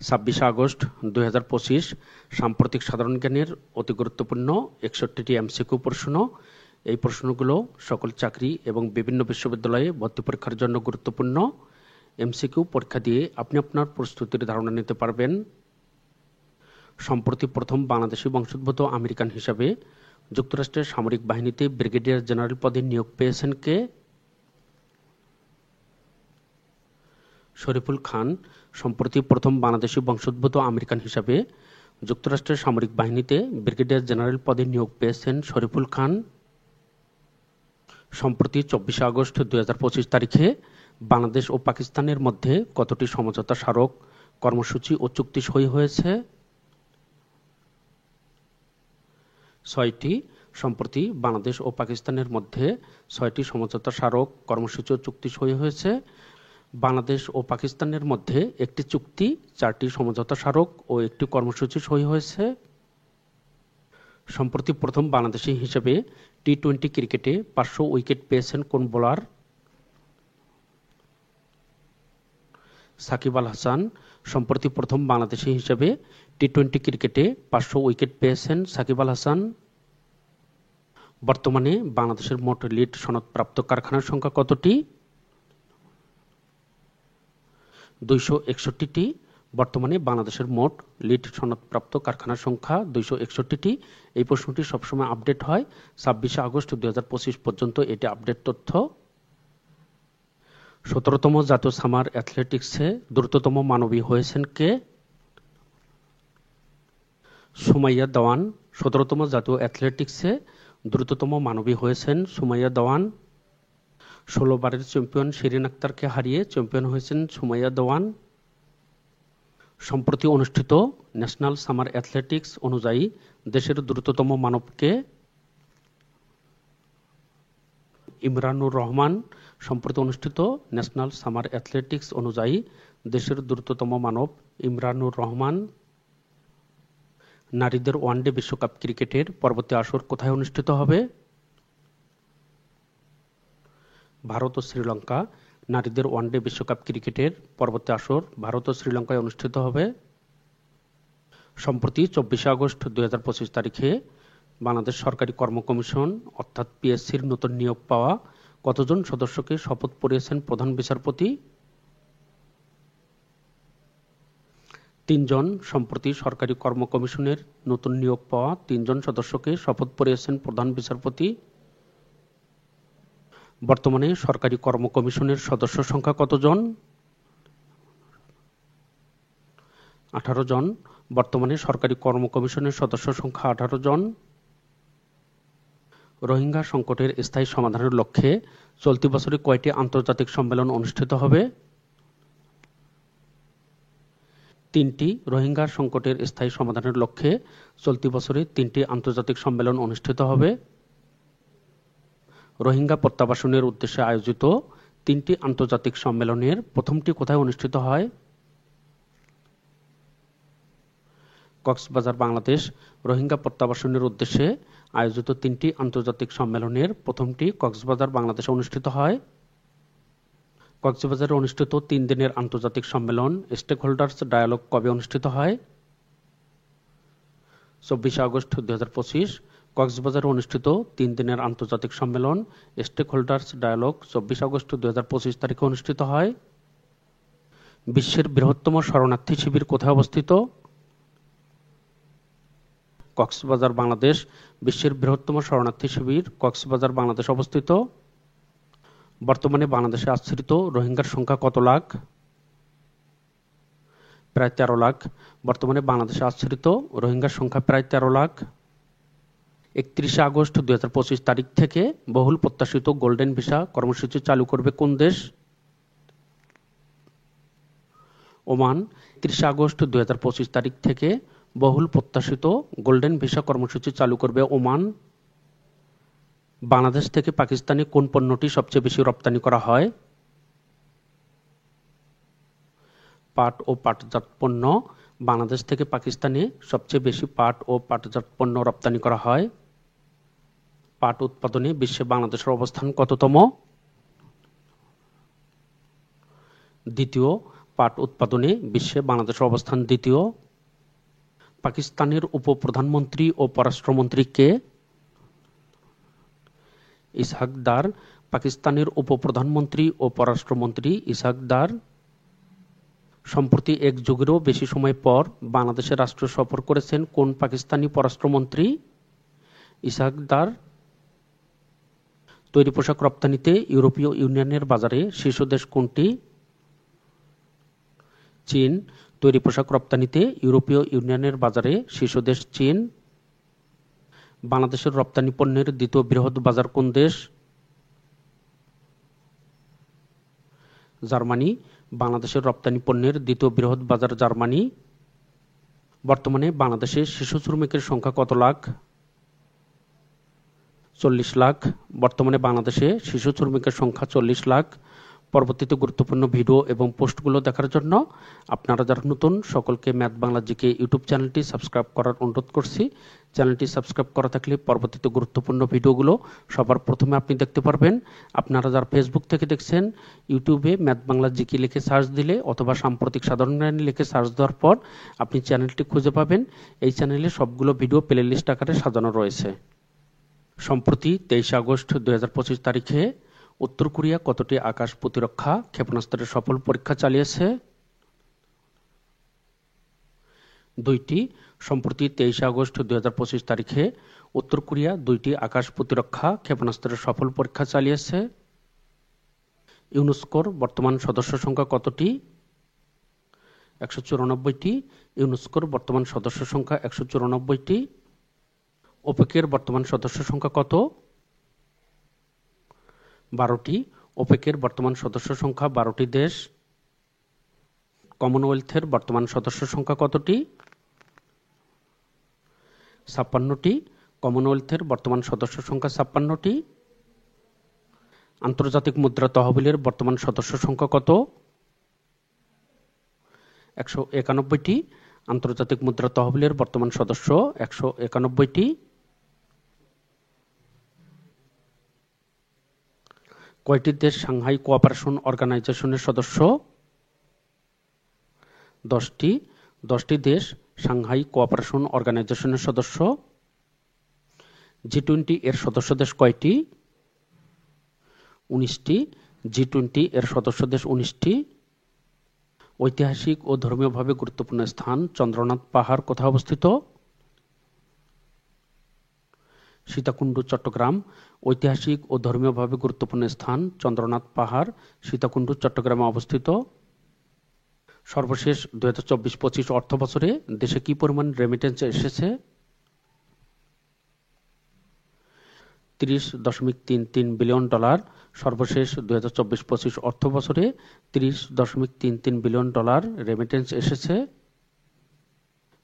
26 August 2025 সাম্প্রতিক সাধারণ জ্ঞানের অতি গুরুত্বপূর্ণ 61টি এমসিকিউ প্রশ্ন। এই প্রশ্নগুলো সকল চাকরি এবং বিভিন্ন বিশ্ববিদ্যালয়ে ভর্তি পরীক্ষার জন্য গুরুত্বপূর্ণ। এমসিকিউ পরীক্ষা দিয়ে আপনি আপনার প্রস্তুতির ধারণা নিতে পারবেন। সম্প্রতি প্রথম বাংলাদেশি বংশোদ্ভূত আমেরিকান হিসাবে যুক্তরাষ্ট্রের সামরিক বাহিনীতে ব্রিগেডিয়ার জেনারেল পদে নিয়োগ পেয়েছেন কে? শরীফুল খান সম্প্রতি প্রথম বাংলাদেশি বংশোদ্ভূত আমেরিকান হিসাবে যুক্তরাষ্ট্রের সামরিক বাহিনীতে ব্রিগেডিয়ার জেনারেল পদে নিয়োগ পেয়েছেন শরীফুল খান। সম্প্রতি 24 আগস্ট 2025 তারিখে বাংলাদেশ ও পাকিস্তানের মধ্যে কতটি সমঝোতা স্মারক, কর্মসূচি ও চুক্তি সই হয়েছে? 6টি। সম্প্রতি বাংলাদেশ ও পাকিস্তানের মধ্যে 6টি সমঝোতা স্মারক, কর্মসূচি ও চুক্তি সই হয়েছে। বাংলাদেশ ও পাকিস্তানের মধ্যে একটি চুক্তি, 4টি সমঝোতা স্মারক ও একটি কর্মসূচি সই হয়েছে। সম্প্রতি প্রথম বাংলাদেশি হিসেবে টি-20 ক্রিকেটে 500 উইকেট পেয়েছেন কোন বোলার? সাকিব আল হাসান সম্প্রতি প্রথম বাংলাদেশি হিসেবে টি-20 ক্রিকেটে 500 উইকেট পেয়েছেন সাকিব আল হাসান। বর্তমানে বাংলাদেশের মোট লিড সনদপ্রাপ্ত কারখানার সংখ্যা কতটি? 261টি। বর্তমানে বাংলাদেশের মোট লিড সনদপ্রাপ্ত কারখানার সংখ্যা 261টি। এই প্রশ্নটি সবসময় আপডেট হয়। 26 আগস্ট 2025 পর্যন্ত এটি আপডেট তথ্য। 17তম জাতীয় সামার অ্যাথলেটিক্সে দ্রুততম মানবী হয়েছেন কে? সুমাইয়া দেওয়ান। 17তম জাতীয় অ্যাথলেটিক্সে দ্রুততম মানবী হয়েছেন সুমাইয়া দেওয়ান। 16 বারের চ্যাম্পিয়ন শিরিন আক্তারকে হারিয়ে চ্যাম্পিয়ন হয়েছেন সুমাইয়া দেওয়ান। সম্প্রতি অনুষ্ঠিত ন্যাশনাল সামার অ্যাথলেটিক্স অনুযায়ী দেশের দ্রুততম মানবকে? ইমরানুর রহমান। সম্প্রতি অনুষ্ঠিত ন্যাশনাল সামার অ্যাথলেটিক্স অনুযায়ী দেশের দ্রুততম মানব ইমরানুর রহমান। নারীদের ওয়ানডে বিশ্বকাপ ক্রিকেটের পরবর্তী আসর কোথায় অনুষ্ঠিত হবে? ভারত ও শ্রীলঙ্কা। নারীদের ওয়ানডে বিশ্বকাপ ক্রিকেটের পরবর্তী আসর ভারত ও শ্রীলঙ্কায় অনুষ্ঠিত হবে। সম্প্রতি 24 আগস্ট 2025 তারিখে বাংলাদেশ সরকারি কর্ম কমিশন অর্থাৎ পিএসসির নতুন নিয়োগ পাওয়া কতজন সদস্যকে শপথ পড়িয়েছেন প্রধান বিচারপতি? 3 জন। সম্প্রতি সরকারি কর্ম কমিশনের নতুন নিয়োগ পাওয়া 3 জন সদস্যকে শপথ পড়িয়েছেন প্রধান বিচারপতি। বর্তমানে সরকারি কর্ম কমিশনের সদস্য সংখ্যা কতজন? 18 জন। বর্তমানে সরকারি কর্ম কমিশনের সদস্য সংখ্যা 18 জন। রোহিঙ্গা সংকটের স্থায়ী সমাধানের লক্ষ্যে চলতি বছরে কয়টি আন্তর্জাতিক সম্মেলন অনুষ্ঠিত হবে? 3টি। রোহিঙ্গা সংকটের স্থায়ী সমাধানের লক্ষ্যে চলতি বছরে 3টি আন্তর্জাতিক সম্মেলন অনুষ্ঠিত হবে। রোহিঙ্গা প্রত্যাবাসনের উদ্দেশ্যে আয়োজিত 3টি আন্তর্জাতিক সম্মেলনের প্রথমটি কোথায় অনুষ্ঠিত হয়? কক্সবাজার। বাংলাদেশ রোহিঙ্গা প্রত্যাবাসনের উদ্দেশ্যে আয়োজিত 3টি আন্তর্জাতিক সম্মেলনের প্রথমটি কক্সবাজার, বাংলাদেশে অনুষ্ঠিত হয়। কক্সবাজারে অনুষ্ঠিত 3 দিনের আন্তর্জাতিক সম্মেলন স্টেক হোল্ডার্স ডায়ালগ কবে অনুষ্ঠিত হয়? 24 আগস্ট 2025 কক্সবাজারে অনুষ্ঠিত 3 দিনের আন্তর্জাতিক সম্মেলন স্টেক হোল্ডার্স ডায়ালগ 24 আগস্ট 2025 তারিখে অনুষ্ঠিত হয়। বিশ্বের বৃহত্তম শরণার্থী শিবির কোথায় অবস্থিত? কক্সবাজার। বাংলাদেশ বিশ্বের বৃহত্তম শরণার্থী শিবির কক্সবাজার, বাংলাদেশ অবস্থিত। বর্তমানে বাংলাদেশে আশ্রিত রোহিঙ্গার সংখ্যা কত লাখ? প্রায় 13 লাখ। বর্তমানে বাংলাদেশে আশ্রিত রোহিঙ্গার সংখ্যা প্রায় 13 লাখ। 31 আগস্ট 2025 তারিখ থেকে বহুল প্রত্যাশিত গোল্ডেন ভিসা কর্মসূচি চালু করবে কোন দেশ? ওমান। 30 আগস্ট 2025 তারিখ থেকে বহুল প্রত্যাশিত গোল্ডেন ভিসা কর্মসূচি চালু করবে ওমান। বাংলাদেশ থেকে পাকিস্তানে কোন পণ্যটি সবচেয়ে বেশি রপ্তানি করা হয়? পাট ও পাটজাত পণ্য। বাংলাদেশ থেকে পাকিস্তানে সবচেয়ে বেশি পাট ও পাটজাত পণ্য রপ্তানি করা হয়। পাট উৎপাদনে বিশ্বে বাংলাদেশের অবস্থান কততম? দ্বিতীয়। পাট উৎপাদনে বিশ্বে বাংলাদেশের অবস্থান দ্বিতীয়। পাকিস্তানের উপপ্রধানমন্ত্রী ও পররাষ্ট্রমন্ত্রী কে? ইসহাক দার। পাকিস্তানের উপপ্রধানমন্ত্রী ও পররাষ্ট্রমন্ত্রী ইসহাক দার। সম্প্রতি এক যুগেরও বেশি সময় পর বাংলাদেশে রাষ্ট্র সফর করেছেন কোন পাকিস্তানি পররাষ্ট্রমন্ত্রী? ইসহাক দার। তৈরি পোশাক রপ্তানিতে ইউরোপীয় ইউনিয়নের বাজারে শীর্ষ দেশ কোনটি? চীন। তৈরি পোশাক রপ্তানিতে ইউরোপীয় ইউনিয়নের বাজারে শীর্ষ দেশ চীন। বাংলাদেশের রপ্তানি পণ্যের দ্বিতীয় বৃহৎ বাজার কোন দেশ? জার্মানি। বাংলাদেশের রপ্তানি পণ্যের দ্বিতীয় বৃহৎ বাজার জার্মানি। বর্তমানে বাংলাদেশে শিশু শ্রমিকের সংখ্যা কত লাখ? 40 লাখ। বর্তমানে বাংলাদেশে শিশু শ্রমিকের সংখ্যা 40 লাখ। পরবর্তীতে গুরুত্বপূর্ণ ভিডিও এবং পোস্টগুলো দেখার জন্য আপনারা যারা নতুন সকলকে ম্যাথ বাংলা জিকে ইউটিউব চ্যানেলটি সাবস্ক্রাইব করার অনুরোধ করছি। চ্যানেলটি সাবস্ক্রাইব করা থাকলে পরবর্তীতে গুরুত্বপূর্ণ ভিডিওগুলো সবার প্রথমে আপনি দেখতে পারবেন। আপনারা যারা ফেসবুক থেকে দেখছেন, ইউটিউবে ম্যাথ বাংলা জিকে লিখে সার্চ দিলে অথবা সাম্প্রতিক সাধারণ জ্ঞান লিখে সার্চ দেওয়ার পর আপনি চ্যানেলটি খুঁজে পাবেন। এই চ্যানেলে সবগুলো ভিডিও প্লে লিস্ট আকারে সাজানো রয়েছে। সম্প্রতি 23 আগস্ট 2025 তারিখে উত্তর কোরিয়া কতটি আকাশ প্রতিরক্ষা ক্ষেপণাস্ত্রের সফল পরীক্ষা চালিয়েছে? 2টি। সম্প্রতি 23 আগস্ট 2025 তারিখে উত্তর কোরিয়া 2টি আকাশ প্রতিরক্ষা ক্ষেপণাস্ত্রের সফল পরীক্ষা চালিয়েছে। ইউনেস্কোর বর্তমান সদস্য সংখ্যা কতটি? 194টি। ইউনেস্কোর বর্তমান সদস্য সংখ্যা 194টি। ওপেকের বর্তমান সদস্য সংখ্যা কত? 12টি। ওপেকের বর্তমান সদস্য সংখ্যা 12টি দেশ। কমনওয়েলথের বর্তমান সদস্য সংখ্যা কতটি? 56টি। কমনওয়েলথের বর্তমান সদস্য সংখ্যা 56টি। আন্তর্জাতিক মুদ্রা তহবিলের বর্তমান সদস্য সংখ্যা কত? 191টি। আন্তর্জাতিক মুদ্রা তহবিলের বর্তমান সদস্য 191টি। কয়টি দেশ সাংহাই কোঅপারেশন অর্গানাইজেশনের সদস্য? 10টি। 10টি দেশ সাংহাই কোঅপারেশন অর্গানাইজেশনের সদস্য। G20 এর সদস্য দেশ কয়টি? 19টি। G20 এর সদস্য দেশ 19টি। ঐতিহাসিক ও ধর্মীয়ভাবে গুরুত্বপূর্ণ স্থান চন্দ্রনাথ পাহাড় কোথায় অবস্থিত? সীতাকুণ্ড, চট্টগ্রাম। ঐতিহাসিক ও ধর্মীয়ভাবে গুরুত্বপূর্ণ স্থান চন্দ্রনাথ পাহাড়, সীতাকুণ্ড, চট্টগ্রামে অবস্থিত। সর্বশেষ 2024-25 অর্থ বছরে দেশে কি পরিমাণ রেমিটেন্স এসেছে? 30.33 বিলিয়ন ডলার। সর্বশেষ 2024-25 অর্থ বছরে 30.33 বিলিয়ন ডলার রেমিটেন্স এসেছে।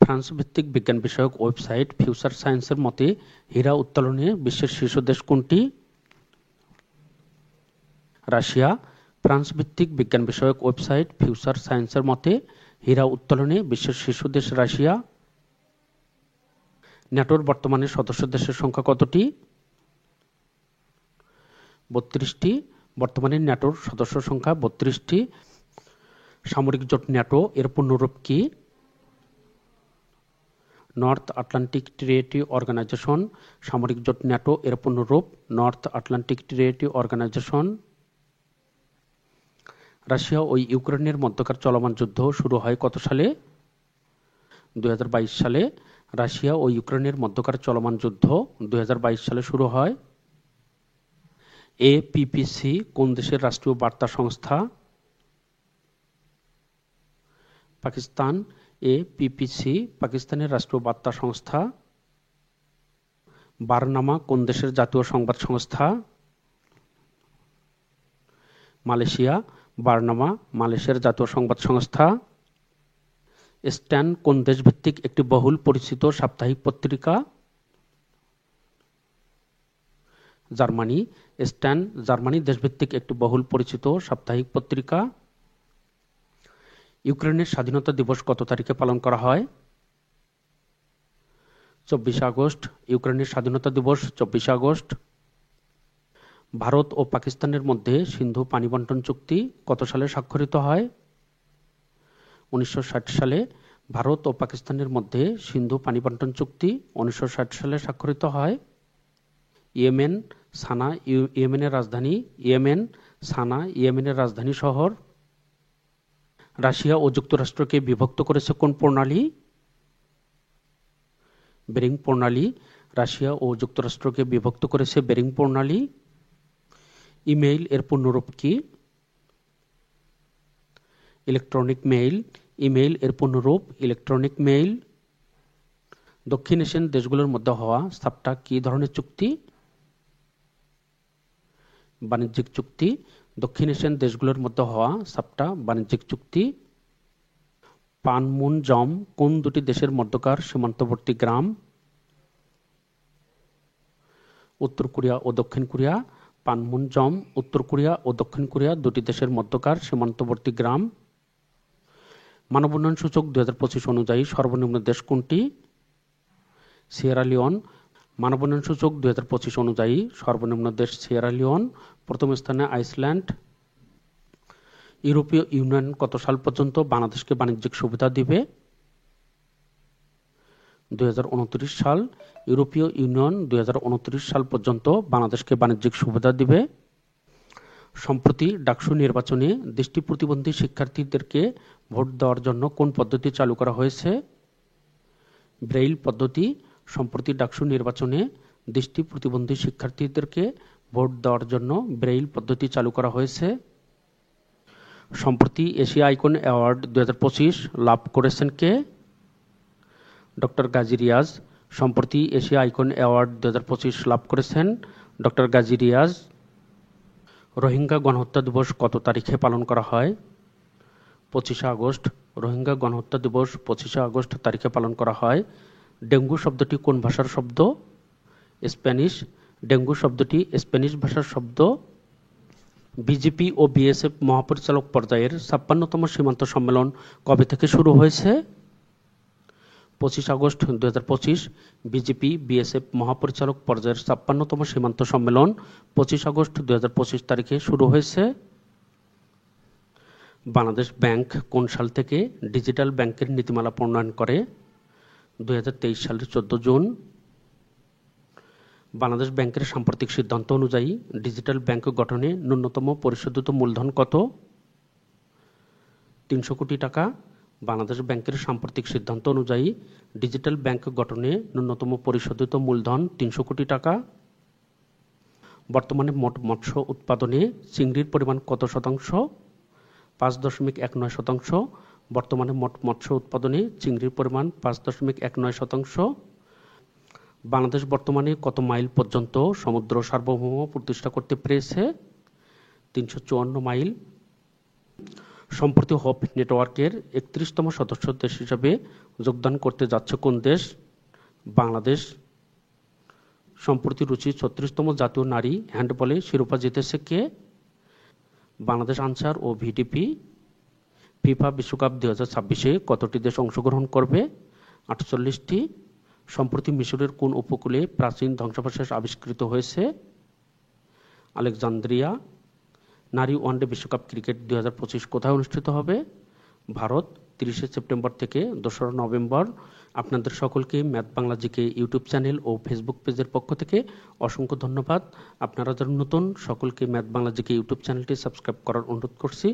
ফ্রান্স ভিত্তিক বিজ্ঞান বিষয়ক ওয়েবসাইট ফিউচার সায়েন্সের মতে হীরা উত্তোলনে বিশ্বের শীর্ষ দেশ কোনটি? রাশিয়া। ফ্রান্স ভিত্তিক বিজ্ঞান বিষয়ক ওয়েবসাইট ফিউচার সায়েন্সের মতে হীরা উত্তোলনে বিশ্বের শীর্ষ দেশ রাশিয়া। ন্যাটোর বর্তমানে সদস্য দেশের সংখ্যা কতটি? 32টি। বর্তমানে ন্যাটোর সদস্য সংখ্যা 32টি। সামরিক জোট ন্যাটো এর পূর্ণরূপ কি? North Atlantic treaty organization. সামরিক জোট ন্যাটো এর পূর্ণরূপ north Atlantic treaty organization. Russia ও ইউক্রেনের মধ্যকার চলমান যুদ্ধ শুরু হয় কত সালে? 2022 সালে। রাশিয়া ও ইউক্রেনের মধ্যকার চলমান যুদ্ধ 2022 সালে শুরু হয়। এপিপিসি কোন দেশের রাষ্ট্রীয় বার্তা সংস্থা? পাকিস্তান। এপিপিসি পাকিস্তানের রাষ্ট্রীয় বার্তা সংস্থা। বারনামা কোন দেশের জাতীয় সংবাদ সংস্থা? মালয়েশিয়া। বারনামা মালয়েশিয়ার জাতীয় সংবাদ সংস্থা। স্ট্যান কোন দেশভিত্তিক একটি বহুল পরিচিত সাপ্তাহিক পত্রিকা? জার্মানি। স্ট্যান জার্মানি দেশভিত্তিক একটি বহুল পরিচিত সাপ্তাহিক পত্রিকা। ইউক্রেনের স্বাধীনতা দিবস কত তারিখে পালন করা হয়? 24 আগস্ট। ইউক্রেনের স্বাধীনতা দিবস 24 আগস্ট। ভারত ও পাকিস্তানের মধ্যে সিন্ধু পানি বন্টন চুক্তি কত সালে স্বাক্ষরিত হয়? 1960 সালে ভারত ও পাকিস্তানের মধ্যে সিন্ধু পানি বন্টন চুক্তি 1960 সালে স্বাক্ষরিত হয়। ইয়েমেন, সানা ইয়েমেনের রাজধানী। ইয়েমেন, সানা ইয়েমেনের রাজধানী শহর। রাশিয়া ও যুক্তরাষ্ট্রকে বিভক্ত করেছে কোন প্রণালী? বেরিং প্রণালী। রাশিয়া ও যুক্তরাষ্ট্রকে বিভক্ত করেছে বেরিং প্রণালী। ইমেইল এর পূর্ণরূপ কি? Electronic mail. ইমেইল এর পূর্ণরূপ ইলেকট্রনিক মেইল। দক্ষিণ এশিয়ান দেশগুলোর মধ্যে হওয়া সাপটা কি ধরনের চুক্তি? বাণিজ্যিক চুক্তি। দক্ষিণ এশিয়ান দেশগুলোর মধ্যে হওয়া সাপটা বাণিজ্যিক চুক্তি। পানমুনজম কোন দুটি দেশের মধ্যকার সীমান্তবর্তী গ্রাম? উত্তর কোরিয়া ও দক্ষিণ কোরিয়া। পানমুনজম উত্তর কোরিয়া ও দক্ষিণ কোরিয়া দুটি দেশের মধ্যকার সীমান্তবর্তী গ্রাম। মানব উন্নয়ন সূচক 2025 অনুযায়ী সর্বনিম্ন দেশ কোনটি? Sierra Leone. মানব উন্নয়ন সূচক 2025 অনুযায়ী সর্বনিম্ন দেশ সিয়েরা লিওন। প্রথম স্থানে আইসল্যান্ড। ইউরোপীয় ইউনিয়ন কত সাল পর্যন্ত বাংলাদেশকে বাণিজ্যিক সুবিধা দিবে? 2029 সাল। ইউরোপীয় ইউনিয়ন 2029 সাল পর্যন্ত বাংলাদেশকে বাণিজ্যিক সুবিধা দিবে। সম্প্রতি ডাকসু নির্বাচনে দৃষ্টি প্রতিবন্ধী শিক্ষার্থীদেরকে ভোট দেওয়ার জন্য কোন পদ্ধতি চালু করা হয়েছে? ব্রেইল পদ্ধতি। সম্প্রতি ডাকসু নির্বাচনে দৃষ্টি প্রতিবন্ধী শিক্ষার্থীদেরকে ভোট দেওয়ার জন্য ব্রেইল পদ্ধতি চালু করা হয়েছে। সম্প্রতি এশিয়া আইকন অ্যাওয়ার্ড 2025 লাভ করেছেন কে? ডক্টর গাজী রিয়াজ। সম্প্রতি এশিয়া আইকন অ্যাওয়ার্ড 2025 লাভ করেছেন ডক্টর গাজী রিয়াজ। রোহিঙ্গা গণহত্যা দিবস কত তারিখে পালন করা হয়? 25 আগস্ট। রোহিঙ্গা গণহত্যা দিবস 25 আগস্ট তারিখে পালন করা হয়। ডেঙ্গু শব্দটি কোন ভাষার শব্দ? স্প্যানিশ। ডেঙ্গু শব্দটি স্প্যানিশ ভাষার শব্দ। বিজেপি ও বিএসএফ মহাপরিচালক পর্যায়ের 56তম সীমান্ত সম্মেলন কবে থেকে শুরু হয়েছে? 25 আগস্ট 2025। বিজেপি বিএসএফ মহাপরিচালক পর্যায়ের 56তম সীমান্ত সম্মেলন 25 আগস্ট 2025 তারিখে শুরু হয়েছে। বাংলাদেশ ব্যাংক কোন সাল থেকে ডিজিটাল ব্যাংকের নীতিমালা প্রণয়ন করে? 2023 সালের 14 জুন। বাংলাদেশ ব্যাংকের সাম্প্রতিক সিদ্ধান্ত অনুযায়ী ডিজিটাল ব্যাংক গঠনে ন্যূনতম পরিশোধিত মূলধন কত? 300 কোটি টাকা। বাংলাদেশ ব্যাংকের সাম্প্রতিক সিদ্ধান্ত অনুযায়ী ডিজিটাল ব্যাংক গঠনে ন্যূনতম পরিশোধিত মূলধন 300 কোটি টাকা। বর্তমানে মোট মৎস্য উৎপাদনে চিংড়ির পরিমাণ কত শতাংশ? 5.19%। বর্তমানে মোট মৎস্য উৎপাদনে চিংড়ির পরিমাণ 5.19%। বাংলাদেশ বর্তমানে কত মাইল পর্যন্ত সমুদ্র সার্বভৌম প্রতিষ্ঠা করতে পেরেছে? 354 মাইল। সম্প্রতি হোপ নেটওয়ার্কের 31তম সদস্য দেশ হিসাবে যোগদান করতে যাচ্ছে কোন দেশ? বাংলাদেশ। সম্প্রতি রুচি 36তম জাতীয় নারী হ্যান্ডবলে শিরোপা জিতেছে কে? বাংলাদেশ আনসার ও ভিডিপি। ফিফা বিশ্বকাপ 2026-এ কতটি দেশ অংশগ্রহণ করবে? 48টি। সম্প্রতি মিশরের কোন উপকূলে প্রাচীন ধ্বংসাবশেষ আবিষ্কৃত হয়েছে? আলেকজান্দ্রিয়া। নারী ওয়ানডে বিশ্বকাপ ক্রিকেট 2025 কোথায় অনুষ্ঠিত হবে? ভারত, 30 সেপ্টেম্বর থেকে 2রা নভেম্বর। আপনাদের সকলকে math Bangla GK YouTube channel ও ফেসবুক পেজের পক্ষ থেকে অসংখ্য ধন্যবাদ। আপনারা যারা নতুন সকলকে ম্যাথ বাংলা জিকে ইউটিউব চ্যানেলটি সাবস্ক্রাইব করার অনুরোধ করছি।